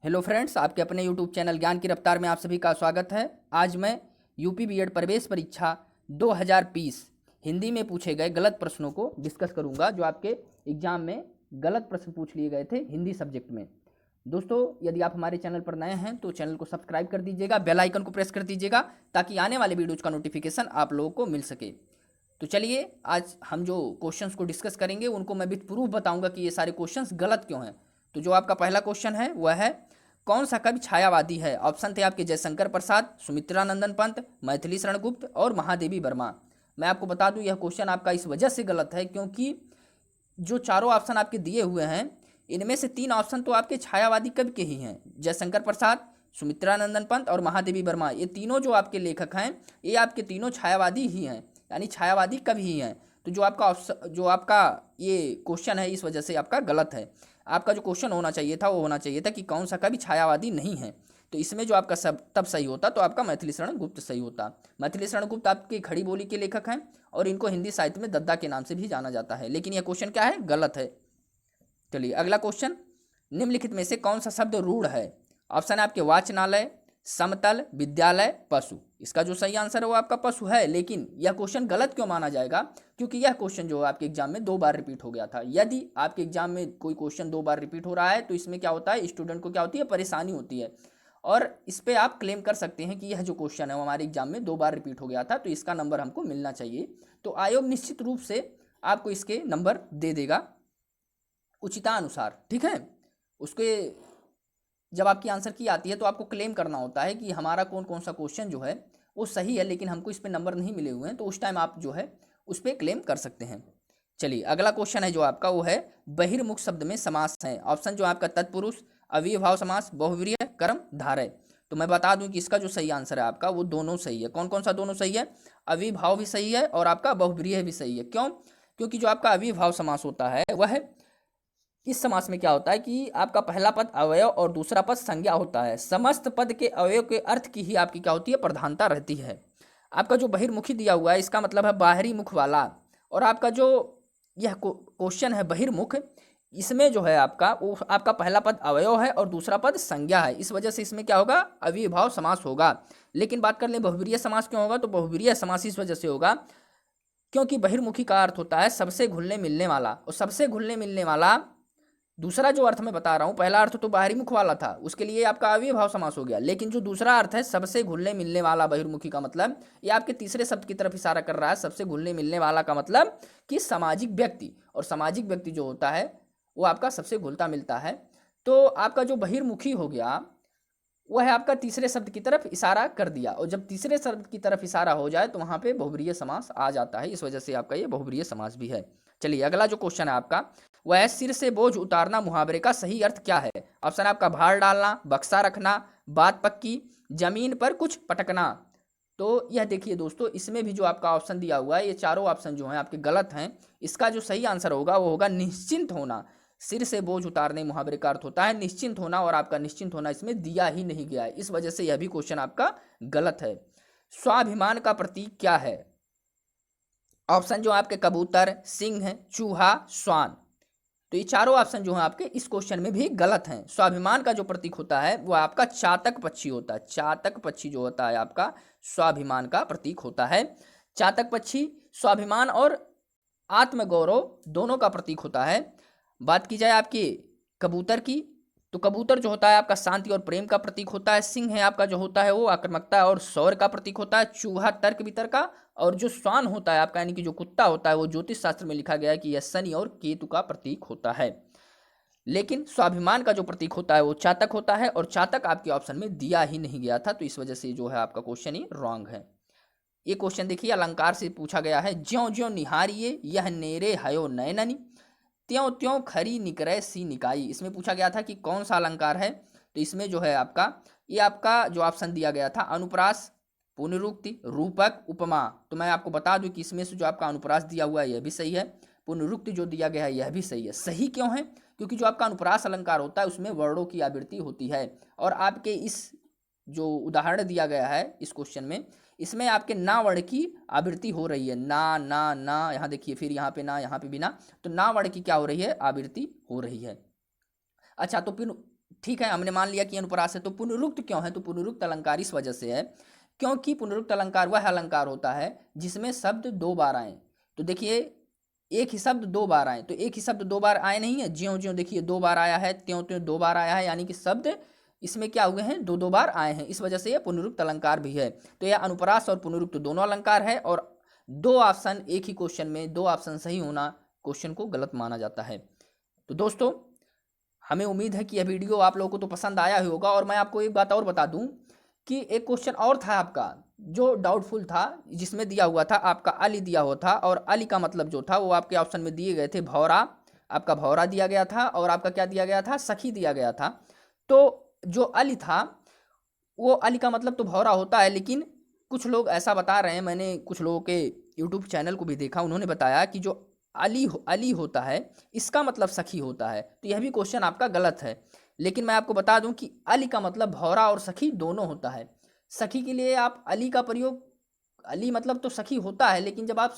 Hello friends, आपके अपने YouTube channel ज्ञान की रफ्तार में आप सभी का स्वागत है। आज मैं यूपी बीएड प्रवेश परीक्षा 2020 हिंदी में पूछे गए गलत प्रश्नों को डिस्कस करूंगा, जो आपके एग्जाम में गलत प्रश्न पूछ लिए गए थे हिंदी सब्जेक्ट में। दोस्तों, यदि आप हमारे चैनल पर नए हैं तो चैनल को सब्सक्राइब कर दीजिएगा, बेल आइकन को प्रेस कर दीजिएगा ताकि आने वाले वीडियोज़ का नोटिफिकेशन आप लोगों को मिल सके। तो चलिए, आज हम जो क्वेश्चंस को डिस्कस करेंगे उनको मैं विथ प्रूफ बताऊंगा कि ये सारे क्वेश्चंस गलत क्यों हैं। तो जो आपका पहला क्वेश्चन है वह है, कौन सा कवि छायावादी है? ऑप्शन थे आपके जयशंकर प्रसाद, सुमित्रानंदन पंत, मैथिली शरण गुप्त और महादेवी वर्मा। मैं आपको बता दूं, यह क्वेश्चन आपका इस वजह से गलत है क्योंकि जो चारों ऑप्शन आपके दिए हुए हैं इनमें से 3 ऑप्शन तो आपके छायावादी कवि के ही हैं। जयशंकर प्रसाद, सुमित्रानंदन पंत और महादेवी वर्मा, ये तीनों जो आपके लेखक हैं ये आपके तीनों छायावादी ही हैं, यानी छायावादी कवि ही हैं। तो जो आपका ये क्वेश्चन है इस वजह से आपका गलत है। आपका जो क्वेश्चन होना चाहिए था वो होना चाहिए था कि कौन सा कवि छायावादी नहीं है। तो इसमें जो आपका सब तब सही होता तो आपका मैथिली शरण गुप्त सही होता। मैथिली शरण गुप्त आपके खड़ी बोली के लेखक हैं और इनको हिंदी साहित्य में दद्दा के नाम से भी जाना जाता है, लेकिन यह क्वेश्चन क्या है? गलत है। चलिए अगला क्वेश्चन, निम्नलिखित में से कौन सा शब्द रूढ़ है? ऑप्शन है आपके वाचनालय, समतल, विद्यालय, पशु। इसका जो सही आंसर है वो आपका पशु है, लेकिन यह क्वेश्चन गलत क्यों माना जाएगा? क्योंकि यह क्वेश्चन जो आपके एग्जाम में 2 बार रिपीट हो गया था। यदि आपके एग्जाम में कोई क्वेश्चन 2 बार रिपीट हो रहा है तो इसमें क्या होता है, स्टूडेंट को क्या होती है, परेशानी होती है। और इस पर आप क्लेम कर सकते हैं कि यह जो क्वेश्चन है वो हमारे एग्जाम में 2 बार रिपीट हो गया था, तो इसका नंबर हमको मिलना चाहिए। तो आयोग निश्चित रूप से आपको इसके नंबर दे देगा उचितानुसार, ठीक है। उसके जब आपकी आंसर की आती है तो आपको क्लेम करना होता है कि हमारा कौन कौन सा क्वेश्चन जो है वो सही है, लेकिन हमको इस पर नंबर नहीं मिले हुए हैं, तो उस टाइम आप जो है उस पर क्लेम कर सकते हैं। चलिए अगला क्वेश्चन है जो आपका वो है, बहिर्मुख शब्द में समास है। ऑप्शन जो आपका तत्पुरुष, अव्ययभाव समास, बहुव्रीहि, कर्मधारय। तो मैं बता दूं कि इसका जो सही आंसर है आपका वो दोनों सही है। कौन कौन सा दोनों सही है? अव्ययभाव भी सही है और आपका बहुव्रीहि भी सही है। क्यों? क्योंकि जो आपका अव्ययभाव समास होता है वह इस समास में क्या होता है कि आपका पहला पद अवयव और दूसरा पद संज्ञा होता है। समस्त पद के अवयव के अर्थ की ही आपकी क्या होती है, प्रधानता रहती है। आपका जो बहिर्मुखी दिया हुआ है इसका मतलब है बाहरी मुख वाला, और आपका जो यह क्वेश्चन है बहिर्मुख, इसमें जो है आपका वो आपका पहला पद अवयव है और दूसरा पद संज्ञा है, इस वजह से इसमें क्या होगा, अव्ययभाव समास होगा। लेकिन बात कर लें बहुव्रीहि समास क्यों होगा, तो बहुव्रीहि समास इस वजह से होगा क्योंकि बहिर्मुखी का अर्थ होता है सबसे घुलने मिलने वाला, और सबसे घुलने मिलने वाला दूसरा जो अर्थ मैं बता रहा हूँ, पहला अर्थ तो बाहरी मुख वाला था, उसके लिए आपका अव्ययभाव समास हो गया, लेकिन जो दूसरा अर्थ है सबसे घुलने मिलने वाला बहिर्मुखी का मतलब ये आपके तीसरे शब्द की तरफ इशारा कर रहा है। सबसे घुलने मिलने वाला का मतलब कि सामाजिक व्यक्ति, और सामाजिक व्यक्ति जो होता है वो आपका सबसे घुलता मिलता है। तो आपका जो बहिर्मुखी हो गया वह है आपका तीसरे शब्द की तरफ इशारा कर दिया, और जब तीसरे शब्द की तरफ इशारा हो जाए तो वहां पे बहुव्रीहि समास आ जाता है, इस वजह से आपका ये बहुव्रीहि समास भी है। चलिए अगला जो क्वेश्चन है आपका वह है, सिर से बोझ उतारना मुहावरे का सही अर्थ क्या है? ऑप्शन आपका भार डालना, बक्सा रखना, बात पक्की, जमीन पर कुछ पटकना। तो यह देखिए दोस्तों, इसमें भी जो आपका ऑप्शन दिया हुआ है ये चारों ऑप्शन जो हैं आपके गलत हैं। इसका जो सही आंसर होगा वो होगा निश्चिंत होना। सिर से बोझ उतारने मुहावरे का अर्थ होता है निश्चिंत होना, और आपका निश्चिंत होना इसमें दिया ही नहीं गया है, इस वजह से यह भी क्वेश्चन आपका गलत है। स्वाभिमान का प्रतीक क्या है? ऑप्शन जो आपके कबूतर, सिंह, चूहा, श्वान। तो ये चारों ऑप्शन जो हैं आपके इस क्वेश्चन में भी गलत हैं। स्वाभिमान का जो प्रतीक होता है वो आपका चातक पक्षी होता है। चातक पक्षी जो होता है आपका स्वाभिमान का प्रतीक होता है। चातक पक्षी स्वाभिमान और आत्मगौरव दोनों का प्रतीक होता है। बात की जाए आपकी कबूतर की, तो कबूतर जो होता है आपका शांति और प्रेम का प्रतीक होता है। सिंह है आपका जो होता है वो आक्रामकता और शौर्य का प्रतीक होता है। चूहा तर्क वितर्क का, और जो श्वान होता है आपका यानी कि जो कुत्ता होता है वो ज्योतिष शास्त्र में लिखा गया है कि यह शनि और केतु का प्रतीक होता है। लेकिन स्वाभिमान का जो प्रतीक होता है वो चातक होता है, और चातक आपके ऑप्शन में दिया ही नहीं गया था, तो इस वजह से जो है आपका क्वेश्चन ही रॉन्ग है। ये क्वेश्चन देखिए अलंकार से पूछा गया है, ज्यों ज्यों निहारिये यह नेरे हयो नयननी, त्यों त्यों खरी निकरै सी निकाई। इसमें पूछा गया था कि कौन सा अलंकार है, तो इसमें जो है आपका ये आपका जो ऑप्शन दिया गया था अनुप्रास, पुनरुक्ति, रूपक, उपमा। तो मैं आपको बता दूं कि इसमें से जो आपका अनुप्रास दिया हुआ है यह भी सही है, पुनरुक्ति जो दिया गया है यह भी सही है। सही क्यों है? क्योंकि जो आपका अनुप्रास अलंकार होता है उसमें वर्णों की आवृत्ति होती है, और आपके इस जो उदाहरण दिया गया है इस क्वेश्चन में, इसमें आपके ना वर्ण की आवृत्ति हो रही है। ना ना ना, यहाँ देखिए, फिर यहाँ पे ना, यहाँ पे भी ना, तो ना वर्ण की क्या हो रही है, आवृत्ति हो रही है। अच्छा, तो फिर ठीक है, हमने मान लिया कि अनुप्रास है। तो पुनरुक्त क्यों है? तो पुनरुक्त अलंकार इस वजह से है क्योंकि पुनरुक्त अलंकार वह अलंकार होता है जिसमें शब्द दो बार आए। तो देखिए, एक ही शब्द दो बार आए, तो एक ही शब्द दो बार आए नहीं है, ज्यों ज्यों देखिए दो बार आया है, त्यों त्यों दो बार आया है, यानी कि शब्द इसमें क्या हुए हैं, दो दो बार आए हैं, इस वजह से यह पुनरुक्त अलंकार भी है। तो यह अनुप्रास और पुनरुक्त दोनों अलंकार है, और दो ऑप्शन एक ही क्वेश्चन में, दो ऑप्शन सही होना क्वेश्चन को गलत माना जाता है। तो दोस्तों, हमें उम्मीद है कि यह वीडियो आप लोगों को तो पसंद आया ही होगा। और मैं आपको एक बात और बता दूं कि एक क्वेश्चन और था आपका जो डाउटफुल था, जिसमें दिया हुआ था आपका अली दिया हुआ था, और अली का मतलब जो था वो आपके ऑप्शन में दिए गए थे भौरा, आपका भौरा दिया गया था, और आपका क्या दिया गया था, सखी दिया गया था। तो जो अली था, वो अली का मतलब तो भौरा होता है, लेकिन कुछ लोग ऐसा बता रहे हैं, मैंने कुछ लोगों के यूट्यूब चैनल को भी देखा, उन्होंने बताया कि जो अली होता है इसका मतलब सखी होता है। तो यह भी क्वेश्चन आपका गलत है। लेकिन मैं आपको बता दूं कि अली का मतलब भौरा और सखी दोनों होता है। सखी के लिए आप अली का प्रयोग, अली मतलब तो सखी होता है, लेकिन जब आप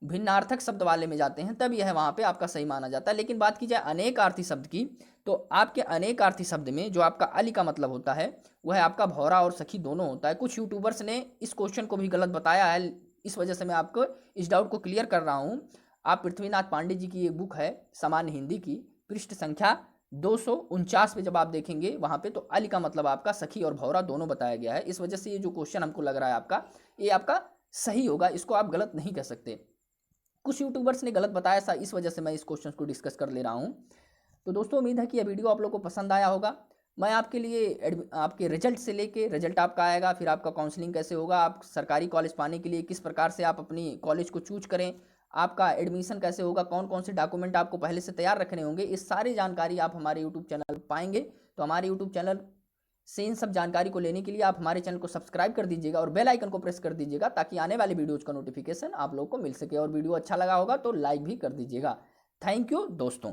भिन्नार्थक शब्द वाले में जाते हैं तब यह वहाँ पे आपका सही माना जाता है। लेकिन बात की जाए अनेकार्थी शब्द की, तो आपके अनेकार्थी शब्द में जो आपका अली का मतलब होता है वह आपका भौरा और सखी दोनों होता है। कुछ यूट्यूबर्स ने इस क्वेश्चन को भी गलत बताया है, इस वजह से मैं आपको इस डाउट को क्लियर कर रहा हूँ। आप पृथ्वीनाथ पांडे जी की एक बुक है सामान्य हिंदी की, पृष्ठ संख्या 249 पे जब आप देखेंगे वहाँ पे, तो अली का मतलब आपका सखी और भौरा दोनों बताया गया है। इस वजह से ये जो क्वेश्चन हमको लग रहा है आपका, ये आपका सही होगा, इसको आप गलत नहीं कह सकते। कुछ यूट्यूबर्स ने गलत बताया था, इस वजह से मैं इस क्वेश्चन को डिस्कस कर ले रहा हूँ। तो दोस्तों, उम्मीद है कि यह वीडियो आप लोगों को पसंद आया होगा। मैं आपके लिए आपके रिजल्ट से लेके, रिजल्ट आपका आएगा, फिर आपका काउंसलिंग कैसे होगा, आप सरकारी कॉलेज पाने के लिए किस प्रकार से आप अपनी कॉलेज को चूज करें, आपका एडमिशन कैसे होगा, कौन कौन से डॉक्यूमेंट आपको पहले से तैयार रखने होंगे, इस सारी जानकारी आप हमारे यूट्यूब चैनल पर पाएंगे। तो हमारे यूट्यूब चैनल से इन सब जानकारी को लेने के लिए आप हमारे चैनल को सब्सक्राइब कर दीजिएगा और बेल आइकन को प्रेस कर दीजिएगा, ताकि आने वाले वीडियोज़ का नोटिफिकेशन आप लोग को मिल सके। और वीडियो अच्छा लगा होगा तो लाइक भी कर दीजिएगा। थैंक यू दोस्तों।